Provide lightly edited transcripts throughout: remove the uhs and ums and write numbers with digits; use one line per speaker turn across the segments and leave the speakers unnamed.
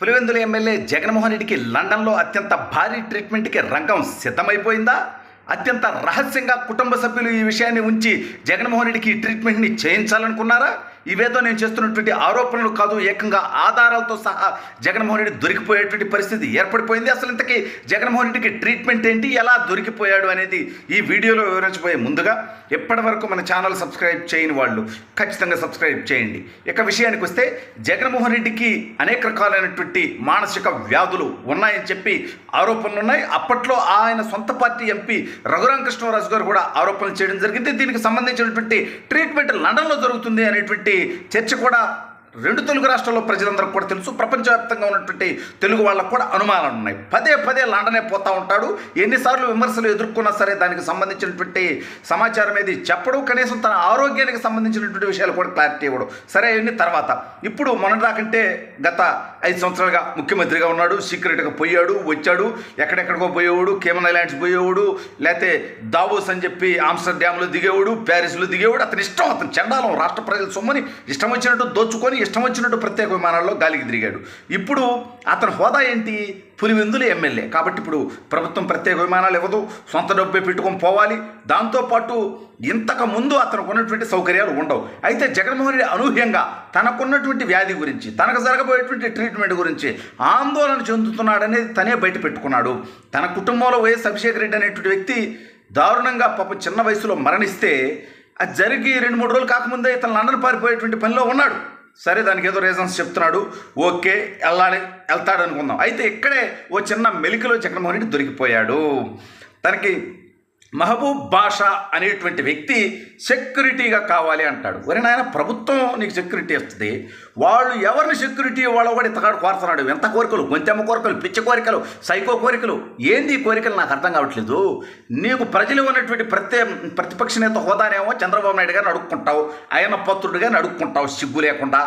Pulivendula MLA Jaganmohan రెడ్డికి లండన్లో అత్యంత భారీ ట్రీట్మెంట్కి రంగం సిద్ధమైపోయిందా? అత్యంత రహస్యంగా కుటుంబ సభ్యులు ఈ విషయాన్ని ఉంచి జగన్మోహన్ రెడ్డికి ఈ ట్రీట్మెంట్ని చేయించాలనుకున్నారా? ఇవేదో నేను చేస్తున్నటువంటి ఆరోపణలు కాదు, ఏకంగా ఆధారాలతో సహా జగన్మోహన్ రెడ్డి దొరికిపోయేటువంటి పరిస్థితి ఏర్పడిపోయింది. అసలు ఇంతకీ జగన్మోహన్ రెడ్డికి ట్రీట్మెంట్ ఏంటి, ఎలా దొరికిపోయాడు అనేది ఈ వీడియోలో వివరించబోయే ముందుగా ఎప్పటి వరకు మన ఛానల్ సబ్స్క్రైబ్ చేయని వాళ్ళు ఖచ్చితంగా సబ్స్క్రైబ్ చేయండి. ఇక విషయానికి వస్తే జగన్మోహన్ రెడ్డికి అనేక రకాలైనటువంటి మానసిక వ్యాధులు ఉన్నాయని చెప్పి ఆరోపణలు ఉన్నాయి. అప్పట్లో ఆయన సొంత పార్టీ ఎంపీ రఘురామకృష్ణరాజు గారు కూడా ఆరోపణలు చేయడం జరిగింది. దీనికి సంబంధించినటువంటి ట్రీట్మెంట్ లండన్లో జరుగుతుంది అనేటువంటి చర్చ కూడా రెండు తెలుగు రాష్ట్రాల్లో ప్రజలందరికీ కూడా తెలుసు. ప్రపంచవ్యాప్తంగా ఉన్నటువంటి తెలుగు వాళ్ళకు కూడా అనుమానాలు ఉన్నాయి. పదే పదే లండనే పోతూ ఉంటాడు. ఎన్నిసార్లు విమర్శలు ఎదుర్కొన్నా సరే దానికి సంబంధించినటువంటి సమాచారం ఏది చెప్పడు. కనీసం తన ఆరోగ్యానికి సంబంధించినటువంటి విషయాలు కూడా క్లారిటీ ఇవ్వడు. సరే అవన్నీ తర్వాత. ఇప్పుడు మొన్నటిదాకంటే గత 5 సంవత్సరాలుగా ముఖ్యమంత్రిగా ఉన్నాడు. సీక్రెట్గా పోయాడు, వచ్చాడు, ఎక్కడెక్కడికో పోయేవాడు, కేమన్ ఐలాండ్స్ పోయేవాడు, లేకపోతే దావోస్ అని చెప్పి ఆమ్స్టర్డామ్లో దిగేవాడు, ప్యారిస్లో దిగేవాడు. అతని ఇష్టం, అతని చండాలం, రాష్ట్ర ప్రజల సొమ్మని ఇష్టం వచ్చినట్టు దోచుకొని ఇష్టం వచ్చినట్టు ప్రత్యేక విమానాల్లో గాలికి తిరిగాడు. ఇప్పుడు అతని హోదా ఏంటి? పులివెందుల ఎమ్మెల్యే. కాబట్టి ఇప్పుడు ప్రభుత్వం ప్రత్యేక విమానాలు ఇవ్వదు, సొంత డబ్బే పెట్టుకొని పోవాలి. దాంతోపాటు ఇంతకు ముందు అతనికి ఉన్నటువంటి సౌకర్యాలు ఉండవు. అయితే జగన్మోహన్ రెడ్డి అనూహ్యంగా తనకున్నటువంటి వ్యాధి గురించి, తనకు జరగబోయేటువంటి ట్రీట్మెంట్ గురించి ఆందోళన చెందుతున్నాడనేది తనే బయట పెట్టుకున్నాడు. తన కుటుంబంలో వైఎస్ అభిషేక్ రెడ్డి అనేటువంటి వ్యక్తి దారుణంగా పాపం చిన్న వయసులో మరణిస్తే అది జరిగి 2-3 రోజులు కాకముందే ఇతను లండన్ పారిపోయేటువంటి పనిలో ఉన్నాడు. సరే, దానికి ఏదో రీజన్స్ చెప్తున్నాడు, ఓకే వెళ్తాడు అనుకుందాం. అయితే ఇక్కడే ఓ చిన్న మెలికలో జగన్మోహన్ రెడ్డి దొరికిపోయాడు. తనకి మహబూబ్ బాషా అనేటువంటి వ్యక్తి సెక్యూరిటీగా కావాలి అంటాడు. ఒరే నాయన, ప్రభుత్వం నీకు సెక్యూరిటీ ఇస్తుంది, వాళ్ళు ఎవరిని సెక్యూరిటీ వాళ్ళ కూడా ఇంతకాడు కోరుతున్నాడు. ఎంత కోరికలు, గొంతెమ్మ కోరికలు, పిచ్చి కోరికలు, సైకో కోరికలు, ఏంది ఈ కోరికలు నాకు అర్థం కావట్లేదు. నీకు ప్రజలు ఉన్నటువంటి ప్రతిపక్ష నేత హోదానేమో చంద్రబాబు నాయుడు గారిని అడుక్కుంటావు, ఆయన పత్రుడిగా అడుక్కుంటావు సిగ్గు లేకుండా.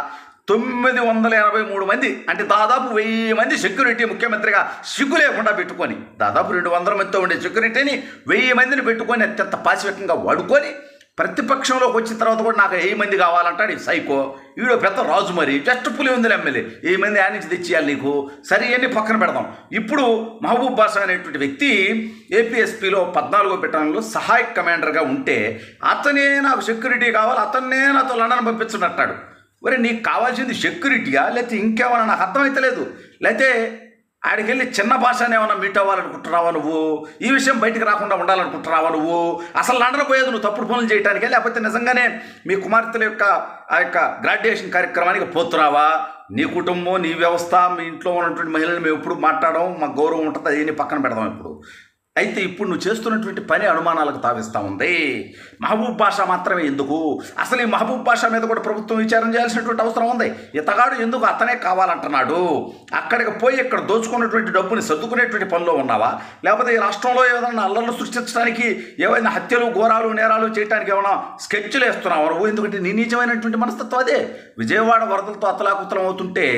983 మంది అంటే దాదాపు 1000 మంది సెక్యూరిటీ ముఖ్యమంత్రిగా సిగ్గు లేకుండా పెట్టుకొని, దాదాపు 200 మందితో ఉండే సెక్యూరిటీని 1000 మందిని పెట్టుకొని అత్యంత పాశవికంగా వాడుకొని ప్రతిపక్షంలోకి వచ్చిన తర్వాత కూడా నాకు 1000 మంది కావాలంటాడు ఈ సైకో. వీడు పెద్ద రాజు, మరి జస్ట్ పులివెందుల ఎమ్మెల్యే 1000 మంది ఆయన నుంచి తెచ్చేయాలి నీకు. సరే, ఇవన్నీ పక్కన పెడదాం. ఇప్పుడు మహబూబ్ బాషా అనేటువంటి వ్యక్తి ఏపీఎస్పీలో 14వ బెటాలియన్లో సహాయక కమాండర్గా ఉంటే అతనే నాకు సెక్యూరిటీ కావాలి, అతన్నే నాతో లండన్ పంపించున్నట్టాడు. మరి నీకు కావాల్సింది సెక్యూరిటీయా లేకపోతే ఇంకేమన్నా నాకు అర్థమైతలేదు. లేకపోతే ఆడికి వెళ్ళి చిన్న భాషనే ఏమన్నా మీట్ అవ్వాలనుకుంటున్నావా నువ్వు? ఈ విషయం బయటికి రాకుండా ఉండాలనుకుంటున్నావా నువ్వు? అసలు లండన్ పోయేది నువ్వు తప్పుడు పనులు చేయడానికి, లేకపోతే నిజంగానే మీ కుమార్తెల యొక్క ఆ యొక్క గ్రాడ్యుయేషన్ కార్యక్రమానికి పోతున్నావా? నీ కుటుంబం, నీ వ్యవస్థ, మీ ఇంట్లో ఉన్నటువంటి మహిళలు మేము ఎప్పుడు మాట్లాడడం, మాకు గౌరవం ఉంటుంది, అదేని పక్కన పెడదాం ఇప్పుడు. అయితే ఇప్పుడు నువ్వు చేస్తున్నటువంటి పని అనుమానాలకు తావిస్తూ ఉంది. మహబూబ్ బాషా మాత్రమే ఎందుకు? అసలు ఈ మహబూబ్ బాషా మీద కూడా ప్రభుత్వం విచారణ చేయాల్సినటువంటి అవసరం ఉంది. ఇతగాడు ఎందుకు అతనే కావాలంటున్నాడు? అక్కడికి పోయి ఇక్కడ దోచుకున్నటువంటి డబ్బుని సర్దుకునేటువంటి పనిలో ఉన్నావా? లేకపోతే ఈ రాష్ట్రంలో ఏదైనా అల్లర్లు సృష్టించడానికి, ఏవైనా హత్యలు, ఘోరాలు, నేరాలు చేయడానికి ఏమైనా స్కెచ్లు వేస్తున్నావా నువ్వు? ఎందుకంటే నీ నీచమైనటువంటి మనస్తత్వం అదే. విజయవాడ వరదలతో అతలాకుతలం అవుతుంటే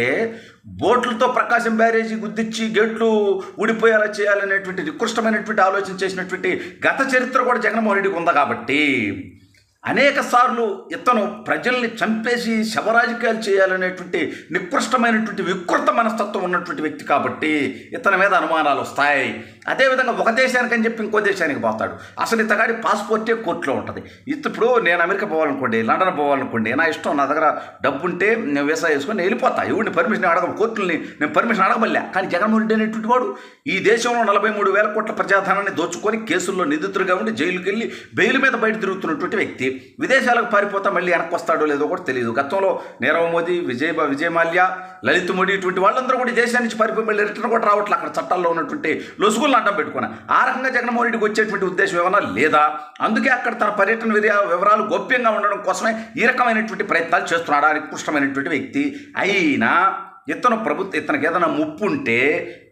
బోట్లతో ప్రకాశం బ్యారేజీ గుద్దిచ్చి గేట్లు ఊడిపోయేలా చేయాలనేటువంటి నికృష్టమైనటువంటి ఆలోచన చేసినటువంటి గత చరిత్ర కూడా జగన్మోహన్ రెడ్డికి ఉంది. కాబట్టి అనేక సార్లు ఇతను ప్రజల్ని చంపేసి శవరాజకీయాలు చేయాలనేటువంటి నికృష్టమైనటువంటి వికృత మనస్తత్వం ఉన్నటువంటి వ్యక్తి కాబట్టి ఇతని మీద అనుమానాలు వస్తాయి. అదేవిధంగా ఒక దేశానికని చెప్పి ఇంకో దేశానికి పోతాడు. అసలు ఇతగాడి పాస్పోర్టే కోర్టులో ఉంటుంది. ఇప్పుడు నేను అమెరికా పోవాలనుకోండి, లండన్ పోవాలనుకోండి, నా ఇష్టం, నా దగ్గర డబ్బు ఉంటే నేను వీసా వేసుకొని నేను వెళ్ళిపోతా. ఎవరిని పర్మిషన్ అడగం, కోర్టుల్ని నేను పర్మిషన్ అడగబల్లే. కానీ జగన్మోహన్ రెడ్డి అనేటువంటి వాడు ఈ దేశంలో 43,000 కోట్ల ప్రజాధనాన్ని దోచుకొని కేసుల్లో నిందితుడిగా ఉండి జైలుకి వెళ్ళి బెయిల్ మీద బయట తిరుగుతున్నటువంటి వ్యక్తి విదేశాలకు పారిపోతా మళ్ళీ వెనక్కి వస్తాడో లేదో కూడా తెలియదు. గతంలో నీరవ్ మోదీ, విజయ్ మాల్యా, లలిత్ మోడీ ఇటువంటి వాళ్ళందరూ కూడా దేశాన్ని నుంచి పారిపోయి మళ్ళీ రిటర్న్ కూడా రావట్లేదు. అక్కడ చట్టాల్లో ఉన్నటువంటి లొసుగులను అడ్డం పెట్టుకున్నా. ఆ రకంగా జగన్మోహన్ రెడ్డికి వచ్చేటువంటి ఉద్దేశం ఏమన్నా లేదా? అందుకే అక్కడ తన పర్యటన వివరాలు గోప్యంగా ఉండడం కోసమే ఈ రకమైనటువంటి ప్రయత్నాలు చేస్తున్నాడు. ఆ నికృష్టమైనటువంటి వ్యక్తి అయినా ఇతనికి ఏదైనా ముప్పు ఉంటే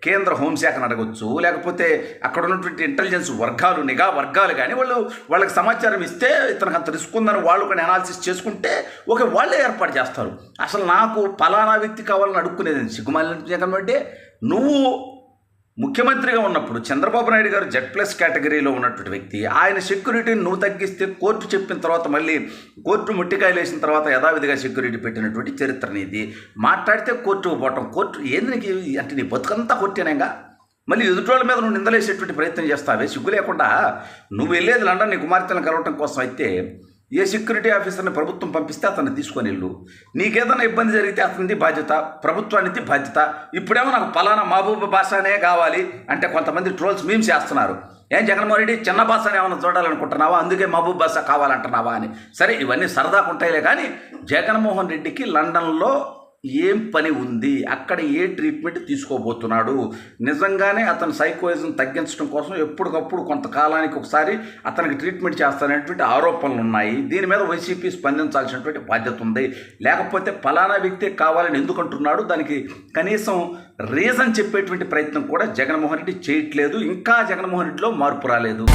కేంద్ర హోంశాఖను అడగొచ్చు, లేకపోతే అక్కడ ఉన్నటువంటి ఇంటెలిజెన్స్ వర్గాలు, నిఘా వర్గాలు కానీ వాళ్ళకి సమాచారం ఇస్తే ఇతనికి అంత రిస్క్ ఉందని వాళ్ళు కూడా అనాలిసిస్ చేసుకుంటే వాళ్ళే ఏర్పాటు చేస్తారు. అసలు నాకు పలానా వ్యక్తి కావాలని అడుక్కునేది సిగ్గుమాలిన జగన్మోహన్ రెడ్డి. నువ్వు ముఖ్యమంత్రిగా ఉన్నప్పుడు చంద్రబాబు నాయుడు గారు Z+ కేటగిరీలో ఉన్నటువంటి వ్యక్తి. ఆయన సెక్యూరిటీని నువ్వు తగ్గిస్తే కోర్టు చెప్పిన తర్వాత మళ్ళీ కోర్టు ముట్టికాయలు వేసిన తర్వాత యథావిధిగా సెక్యూరిటీ పెట్టినటువంటి చరిత్ర నీది. మాట్లాడితే కోర్టుకు పోవటం, కోర్టు ఏంది నీకు అంటే నీ బతుకంతా కొట్టేనేగా. మళ్ళీ ఎదుటోళ్ళ మీద నువ్వు నిందలేసేటువంటి ప్రయత్నం చేస్తావే సిగ్గు లేకుండా. నువ్వు వెళ్ళేది లండన్ నీ కుమార్తెలను కలవటం కోసం అయితే ఏ సెక్యూరిటీ ఆఫీసర్ని ప్రభుత్వం పంపిస్తే అతన్ని తీసుకొని వెళ్ళు. నీకేదైనా ఇబ్బంది జరిగితే అతనిది బాధ్యత, ప్రభుత్వానికి బాధ్యత. ఇప్పుడేమో నాకు పలానా మహబూబ్ బాషానే కావాలి అంటే కొంతమంది ట్రోల్స్ మీమ్స్ చేస్తున్నారు. ఏం జగన్మోహన్ రెడ్డి చిన్న బాషాని ఏమైనా చూడాలనుకుంటున్నావా, అందుకే మహబూబ్ బాషా కావాలంటున్నావా అని. సరే ఇవన్నీ సరదాగా ఉంటాయిలే, కానీ జగన్మోహన్ రెడ్డికి లండన్లో ఏం పని ఉంది, అక్కడ ఏ ట్రీట్మెంట్ తీసుకోబోతున్నాడు, నిజంగానే అతని సైకోయిజం తగ్గించడం కోసం ఎప్పటికప్పుడు కొంతకాలానికి ఒకసారి అతనికి ట్రీట్మెంట్ చేస్తారనేటువంటి ఆరోపణలు ఉన్నాయి. దీని మీద వైసీపీ స్పందించాల్సినటువంటి బాధ్యత ఉంది. లేకపోతే ఫలానా వ్యక్తి కావాలని ఎందుకంటున్నాడు, దానికి కనీసం రీజన్ చెప్పేటువంటి ప్రయత్నం కూడా జగన్మోహన్ రెడ్డి చేయట్లేదు. ఇంకా జగన్మోహన్ రెడ్డిలో మార్పు రాలేదు.